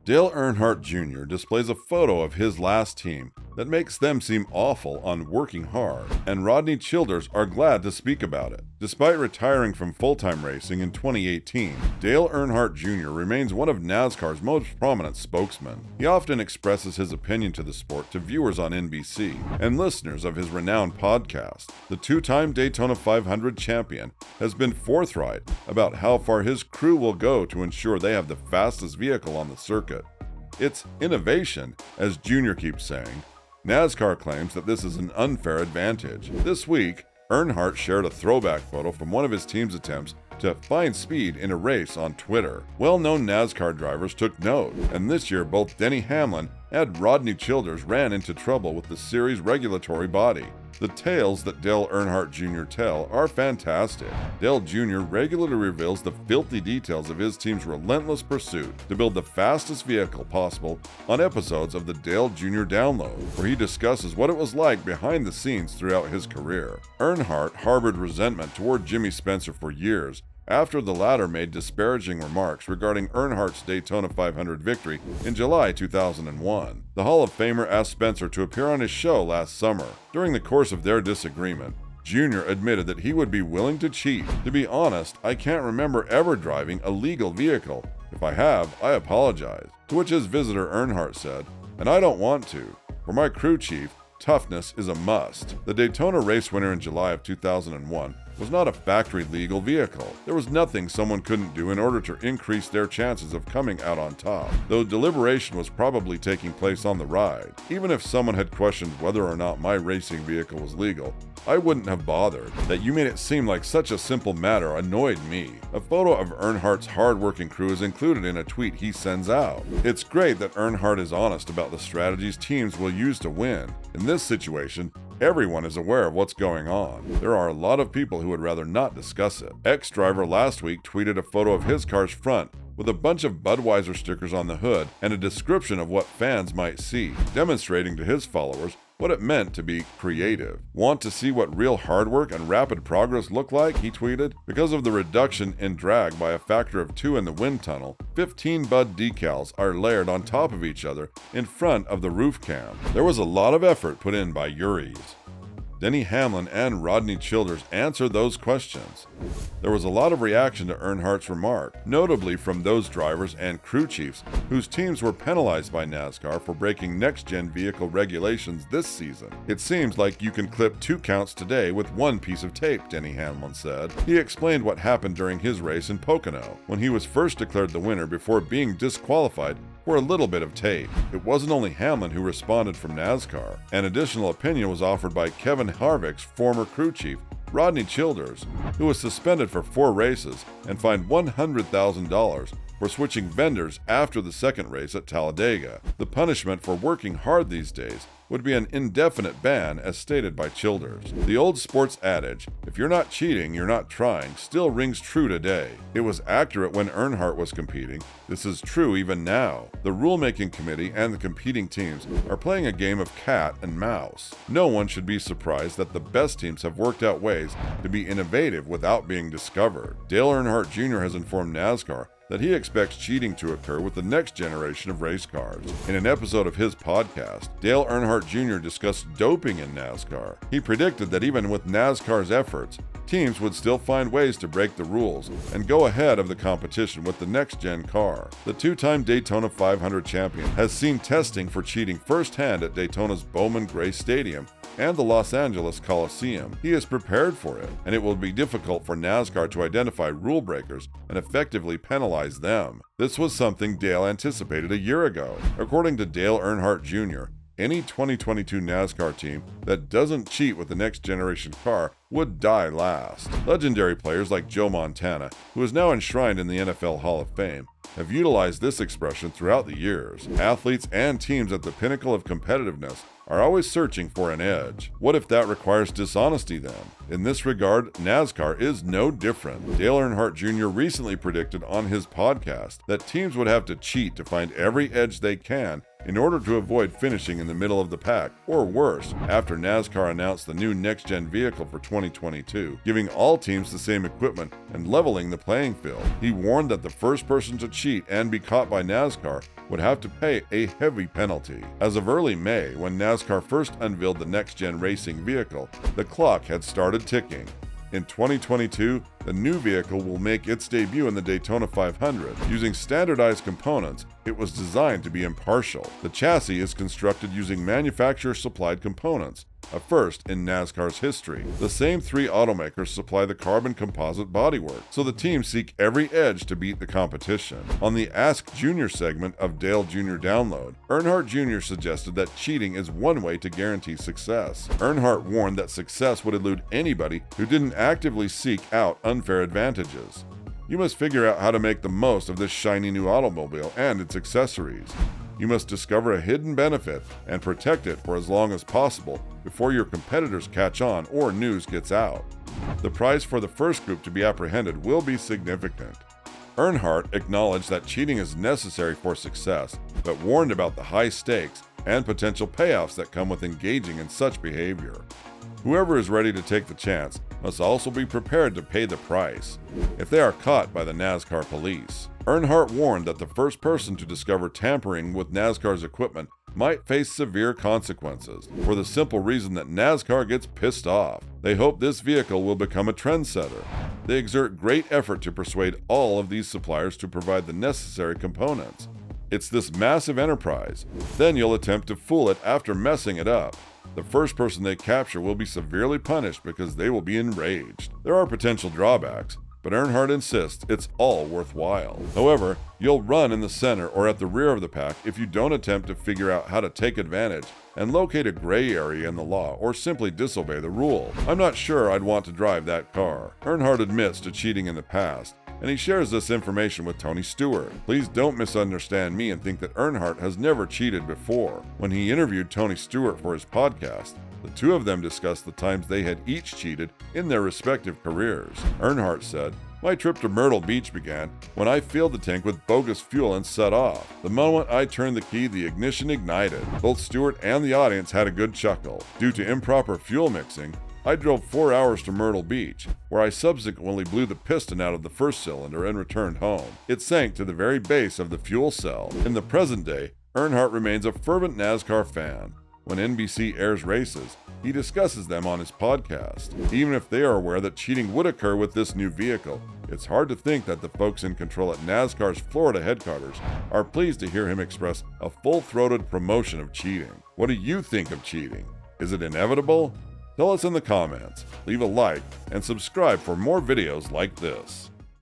Dale Earnhardt Jr. displays a photo of his last team that makes them seem awful on working hard, and Rodney Childers are glad to speak about it. Despite retiring from full-time racing in 2018, Dale Earnhardt Jr. remains one of NASCAR's most prominent spokesmen. He often expresses his opinion to the sport to viewers on NBC and listeners of his renowned podcast. The two-time Daytona 500 champion has been forthright about how far his crew will go to ensure they have the fastest vehicle on the circuit. It's innovation, as Jr. keeps saying. NASCAR claims that this is an unfair advantage. This week, Earnhardt shared a throwback photo from one of his team's attempts to find speed in a race on Twitter. Well-known NASCAR drivers took note, and this year both Denny Hamlin and Rodney Childers ran into trouble with the series' regulatory body. The tales that Dale Earnhardt Jr. tell are fantastic. Dale Jr. regularly reveals the filthy details of his team's relentless pursuit to build the fastest vehicle possible on episodes of the Dale Jr. Download, where he discusses what it was like behind the scenes throughout his career. Earnhardt harbored resentment toward Jimmy Spencer for years, after the latter made disparaging remarks regarding Earnhardt's Daytona 500 victory in July 2001. The Hall of Famer asked Spencer to appear on his show last summer. During the course of their disagreement, Jr. admitted that he would be willing to cheat. "To be honest, I can't remember ever driving a legal vehicle. If I have, I apologize." To which his visitor Earnhardt said, "And I don't want to. For my crew chief, toughness is a must." The Daytona race winner in July of 2001 was not a factory-legal vehicle. There was nothing someone couldn't do in order to increase their chances of coming out on top, though deliberation was probably taking place on the ride. "Even if someone had questioned whether or not my racing vehicle was legal, I wouldn't have bothered. That you made it seem like such a simple matter annoyed me." A photo of Earnhardt's hard-working crew is included in a tweet he sends out. It's great that Earnhardt is honest about the strategies teams will use to win. In this situation, everyone is aware of what's going on. There are a lot of people who would rather not discuss it. Ex-driver last week tweeted a photo of his car's front with a bunch of Budweiser stickers on the hood and a description of what fans might see, demonstrating to his followers what it meant to be creative. "Want to see what real hard work and rapid progress look like?" he tweeted. Because of the reduction in drag by a factor of 2 in the wind tunnel, 15 Bud decals are layered on top of each other in front of the roof cam. There was a lot of effort put in by Uris. Denny Hamlin and Rodney Childers answer those questions. There was a lot of reaction to Earnhardt's remark, notably from those drivers and crew chiefs whose teams were penalized by NASCAR for breaking next-gen vehicle regulations this season. "It seems like you can clip 2 counts today with 1 piece of tape," Denny Hamlin said. He explained what happened during his race in Pocono, when he was first declared the winner before being disqualified for a little bit of tape. It wasn't only Hamlin who responded from NASCAR. An additional opinion was offered by Kevin Harvick's former crew chief, Rodney Childers, who was suspended for 4 races and fined $100,000 for switching vendors after the second race at Talladega. The punishment for working hard these days would be an indefinite ban, as stated by Childers. The old sports adage, "If you're not cheating, you're not trying," still rings true today. It was accurate when Earnhardt was competing. This is true even now. The rulemaking committee and the competing teams are playing a game of cat and mouse. No one should be surprised that the best teams have worked out ways to be innovative without being discovered. Dale Earnhardt Jr. has informed NASCAR that he expects cheating to occur with the next generation of race cars. In an episode of his podcast, Dale Earnhardt Jr. discussed doping in NASCAR. He predicted that even with NASCAR's efforts, teams would still find ways to break the rules and go ahead of the competition with the next-gen car. The 2-time Daytona 500 champion has seen testing for cheating firsthand at Daytona's Bowman Gray Stadium and the Los Angeles Coliseum. He is prepared for it, and it will be difficult for NASCAR to identify rule breakers and effectively penalize them. This was something Dale anticipated a year ago. According to Dale Earnhardt Jr., any 2022 NASCAR team that doesn't cheat with the next generation car would die last. Legendary players like Joe Montana, who is now enshrined in the NFL Hall of Fame, have utilized this expression throughout the years. Athletes and teams at the pinnacle of competitiveness are always searching for an edge. What if that requires dishonesty then? In this regard, NASCAR is no different. Dale Earnhardt Jr. recently predicted on his podcast that teams would have to cheat to find every edge they can in order to avoid finishing in the middle of the pack, or worse, after NASCAR announced the new next-gen vehicle for 2022, giving all teams the same equipment and leveling the playing field. He warned that the first person to cheat and be caught by NASCAR would have to pay a heavy penalty. As of early May, when NASCAR first unveiled the next-gen racing vehicle, the clock had started ticking. In 2022, the new vehicle will make its debut in the Daytona 500. Using standardized components, it was designed to be impartial. The chassis is constructed using manufacturer-supplied components, a first in NASCAR's history. The same three automakers supply the carbon composite bodywork, so the teams seek every edge to beat the competition. On the Ask Junior segment of Dale Jr. Download, Earnhardt Jr. suggested that cheating is one way to guarantee success. Earnhardt warned that success would elude anybody who didn't actively seek out unfair advantages. You must figure out how to make the most of this shiny new automobile and its accessories. You must discover a hidden benefit and protect it for as long as possible before your competitors catch on or news gets out. The price for the first group to be apprehended will be significant. Earnhardt acknowledged that cheating is necessary for success, but warned about the high stakes and potential payoffs that come with engaging in such behavior. Whoever is ready to take the chance must also be prepared to pay the price if they are caught by the NASCAR police. Earnhardt warned that the first person to discover tampering with NASCAR's equipment might face severe consequences, for the simple reason that NASCAR gets pissed off. They hope this vehicle will become a trendsetter. They exert great effort to persuade all of these suppliers to provide the necessary components. It's this massive enterprise. Then you'll attempt to fool it after messing it up. The first person they capture will be severely punished because they will be enraged. There are potential drawbacks, but Earnhardt insists it's all worthwhile. However, you'll run in the center or at the rear of the pack if you don't attempt to figure out how to take advantage and locate a gray area in the law or simply disobey the rule. I'm not sure I'd want to drive that car. Earnhardt admits to cheating in the past, and he shares this information with Tony Stewart. Please don't misunderstand me and think that Earnhardt has never cheated before. When he interviewed Tony Stewart for his podcast, the two of them discussed the times they had each cheated in their respective careers. Earnhardt said, "My trip to Myrtle Beach began when I filled the tank with bogus fuel and set off. The moment I turned the key, the ignition ignited." Both Stewart and the audience had a good chuckle. Due to improper fuel mixing, I drove 4 hours to Myrtle Beach, where I subsequently blew the piston out of the first cylinder and returned home. It sank to the very base of the fuel cell. In the present day, Earnhardt remains a fervent NASCAR fan. When NBC airs races, he discusses them on his podcast. Even if they are aware that cheating would occur with this new vehicle, it's hard to think that the folks in control at NASCAR's Florida headquarters are pleased to hear him express a full-throated promotion of cheating. What do you think of cheating? Is it inevitable? Tell us in the comments, leave a like, and subscribe for more videos like this.